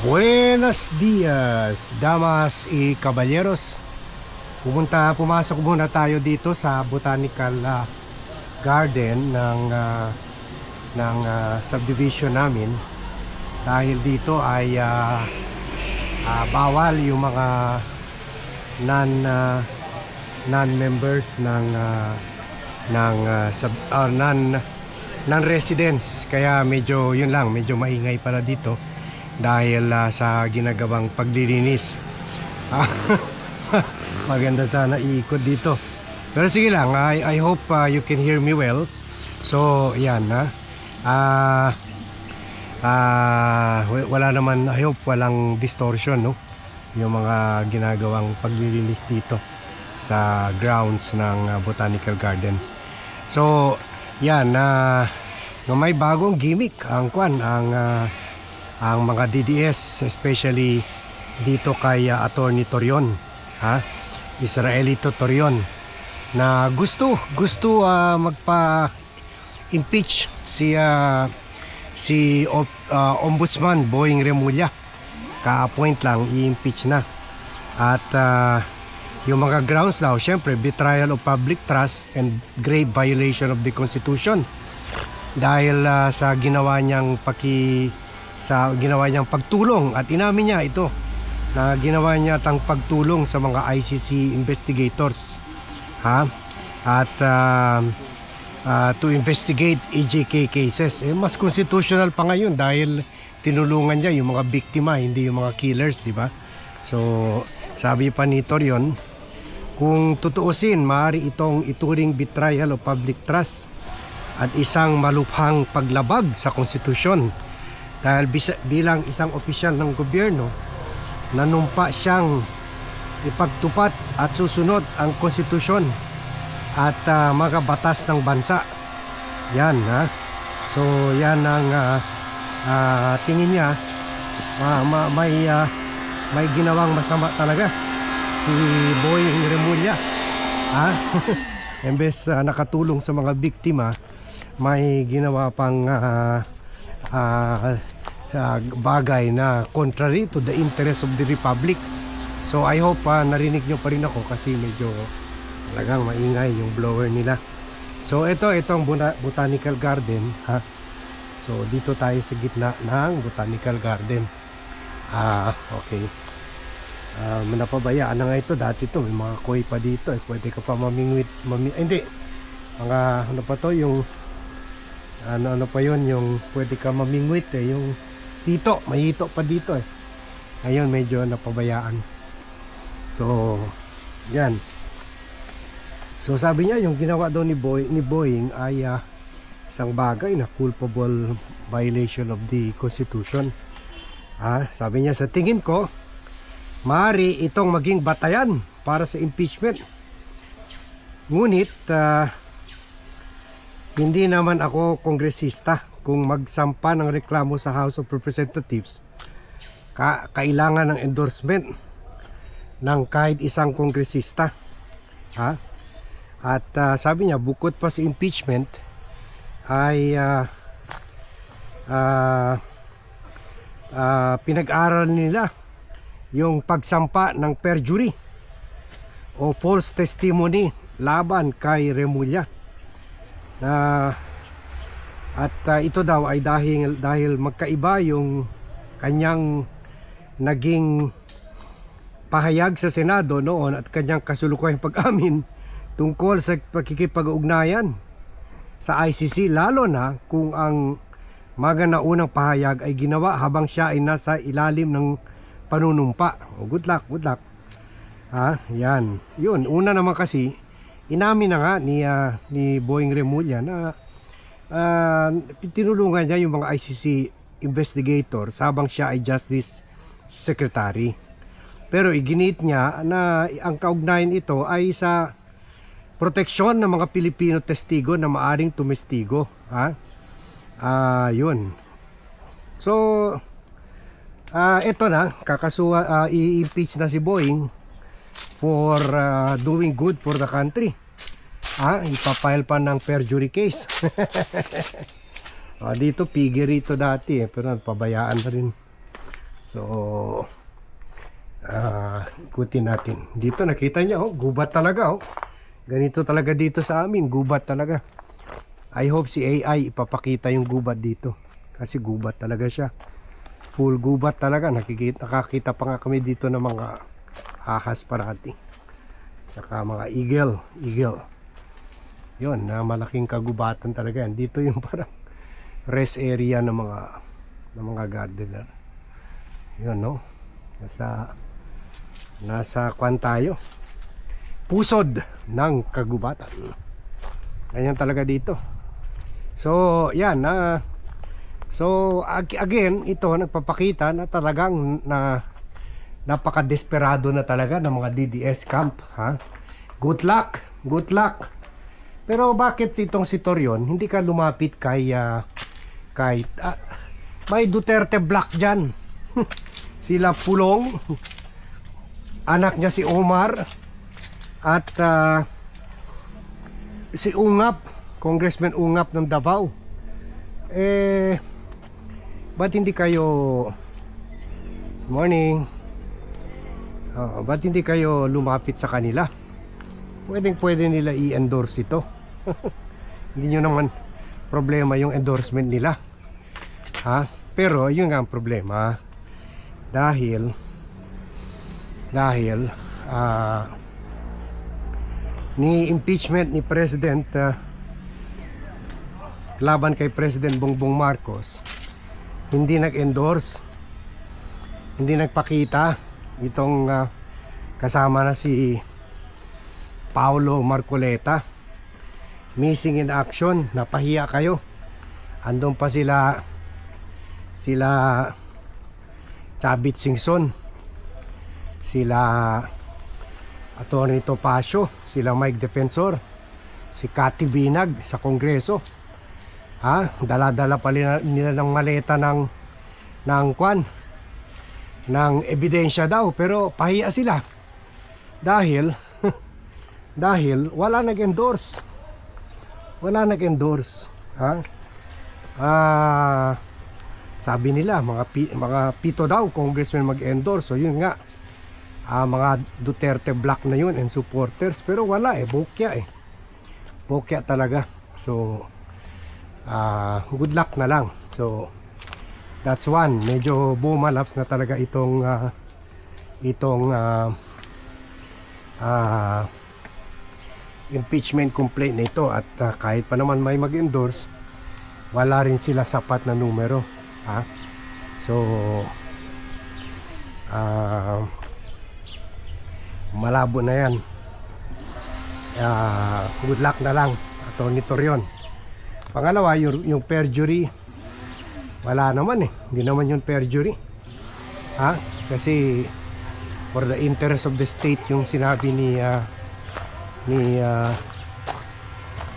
Buenos dias, damas y caballeros. Pumasok muna tayo dito sa botanical garden ng subdivision namin. Dahil dito ay bawal yung mga non-members non-residents. Kaya medyo yun lang, medyo maingay pala dito dahil sa ginagawang paglilinis. Maganda sana iikot dito. Pero sige lang, I hope you can hear me well. So, yan wala naman, I hope walang distortion, no? Yung mga ginagawang paglilinis dito sa grounds ng Botanical Garden. So, yan, may bagong gimmick ang mga DDS, especially dito kay Attorney Torion, Israelito Torion, na gusto magpa-impeach si Ombudsman Boying Remulla. Ka-appoint lang, i-impeach na. At yung mga grounds daw, syempre, betrayal of public trust and grave violation of the Constitution. Dahil sa ginawa niyang pagtulong, at inamin niya ito, na ginawa niya tang pagtulong sa mga ICC investigators, at to investigate EJK cases. Mas constitutional pa ngayon dahil tinulungan niya yung mga biktima, hindi yung mga killers, di ba? So, sabi pa ni Torion, kung tutuusin, maaari itong ituring betrayal of public trust at isang maluphang paglabag sa konstitusyon. Dahil bilang isang opisyal ng gobyerno, nanumpa siyang ipagtupat at susunod ang konstitusyon at mga batas ng bansa. Yan, So, yan ang tingin niya. May ginawang masama talaga si Boying Remulla. Imbes nakatulong sa mga biktima, may ginawa pang bagay na contrary to the interest of the republic. So I hope narinig nyo pa rin ako kasi medyo talagang maingay yung blower nila. So itong botanical garden, so dito tayo sa gitna ng botanical garden. Okay. Napabayaan na nga ito. Dati ito may mga koi pa dito, pwede ka pa mamingwit, hindi, mga ano pa to, yung ano pa yun, yung pwede ka mamingwit, yung hito, may hito pa dito ngayon medyo napabayaan. So yan, so sabi niya yung ginawa daw ni Boying ay isang bagay na culpable violation of the Constitution. Sabi niya, sa tingin ko maaari itong maging batayan para sa impeachment. Ngunit hindi naman ako kongresista. Kung magsampa ng reklamo sa House of Representatives, kailangan ng endorsement ng kahit isang kongresista. At sabi niya, bukod pa sa impeachment ay pinag-aral nila yung pagsampa ng perjury o false testimony laban kay Remulla. At ito daw ay dahil magkaiba yung kanyang naging pahayag sa Senado noon at kanyang kasulukuyang pag-amin tungkol sa pakikipag-ugnayan sa ICC, lalo na kung ang mga naunang pahayag ay ginawa habang siya ay nasa ilalim ng panunumpa. Good luck. Yan. Yun, una naman kasi inamin na nga ni Boying Remulla na tinulungan niya yung mga ICC investigators habang siya ay Justice Secretary. Pero iginit niya na ang kaugnayan ito ay sa proteksyon ng mga Pilipino testigo na maaring tumestigo. Yun. So, ito na, i-impeach na si Boying for doing good for the country. Ipapile pa ng perjury case. Dito piggery ito dati pero pabayaan na rin. So, ikutin natin. Dito nakita niya, oh, gubat talaga, oh. Ganito talaga dito sa amin, gubat talaga. I hope si AI ipapakita yung gubat dito. Kasi gubat talaga siya. Full gubat talaga. Nakakita pa nga kami dito ng mga ahas parati. Saka mga eagle. Yun, na malaking kagubatan talaga yan. Dito yung parang rest area ng mga gardener. Yun, no? Nasa kwan tayo. Pusod ng kagubatan. Ganyan talaga dito. So, yan. So, again, ito nagpapakita na talagang napaka-desperado na talaga ng mga DDS camp. Ha? Good luck. Pero bakit itong si Torion, hindi ka lumapit kay may Duterte Black dyan. Sila Pulong, anak niya si Omar, at si Ungap, Congressman Ungap ng Davao. Ba't hindi kayo ba't hindi kayo lumapit sa kanila? Pwede nila i-endorse ito. Hindi nyo naman problema yung endorsement nila, ha? Pero yun nga ang problema, dahil ni impeachment ni President laban kay President Bongbong Marcos, hindi nag-endorse, hindi nagpakita itong kasama na si Paulo Marcoleta. Missing in action, napahiya kayo. Andun pa sila Chavit Singson, sila Atty. Topacio, sila Mike Defensor, si Cathy Binag sa Kongreso. Ha? Dala-dala pa nila ng maleta ng ebidensya daw, pero pahiya sila dahil wala nag-endorse. Ha? Sabi nila mga pito daw congressman mag-endorse. So yun nga, mga Duterte Black na yun and supporters, pero wala bokya talaga. So good luck na lang. So that's one, medyo bumalaps na talaga itong impeachment complaint na ito. At kahit pa naman may mag-endorse, wala rin sila sapat na numero, ha? So malabo na yan. Good luck na lang, Atty. Torion. Pangalawa, yung perjury, wala naman hindi naman yung perjury, ha? Kasi for the interest of the state yung sinabi ni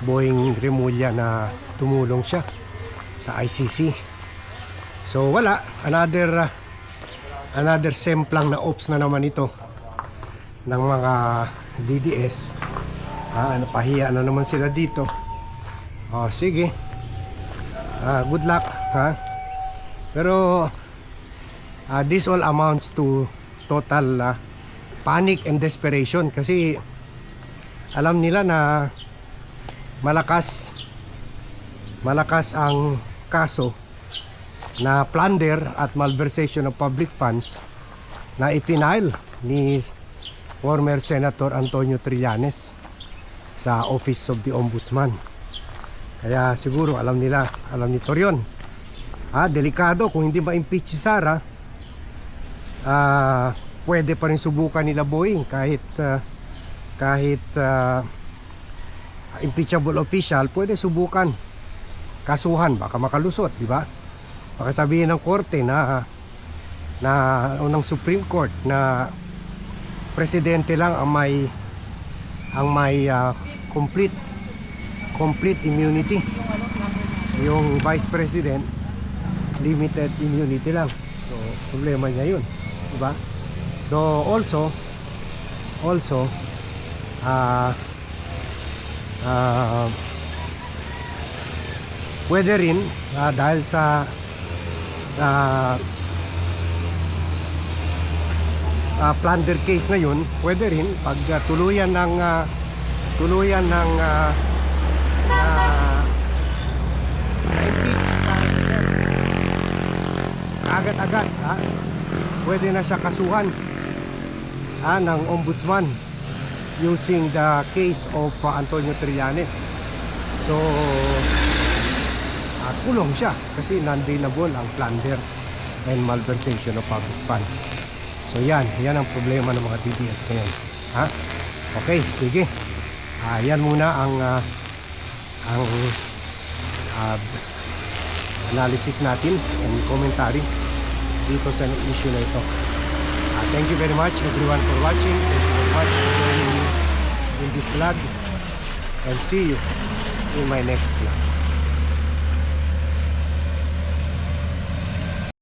Boying Remulla na tumulong siya sa ICC. So wala, another semplang na ops na naman ito ng mga DDS. Napahiya na naman sila dito. Sige, good luck, ha? Pero this all amounts to total panic and desperation, kasi alam nila na malakas ang kaso na plunder at malversation of public funds na ipinail ni former Senator Antonio Trillanes sa Office of the Ombudsman. Kaya siguro alam ni Torion, delikado kung hindi ma-impeach si Sara. Pwede pa rin subukan nila Boying kahit impeachable official, pwede subukan kasuhan, baka makalusot, di ba? Baka sabihin ng korte ng Supreme Court na presidente lang ang may complete immunity, yung vice president limited immunity lang. So problema niya yun, di ba? So also pwede rin dahil sa plunder case na yun, pwede rin pag tuluyan ng agad-agad, pwede na siya kasuhan ng ombudsman using the case of Antonio Trillanes. So kulong siya kasi non-bailable ang plunder and malversation of public funds. So yan ang problema ng mga DDS ngayon. Okay, sige. Yan muna ang analysis natin and commentary dito sa issue na ito. Thank you very much everyone for watching. Thank you very much for joining me in this vlog, and see you in my next vlog.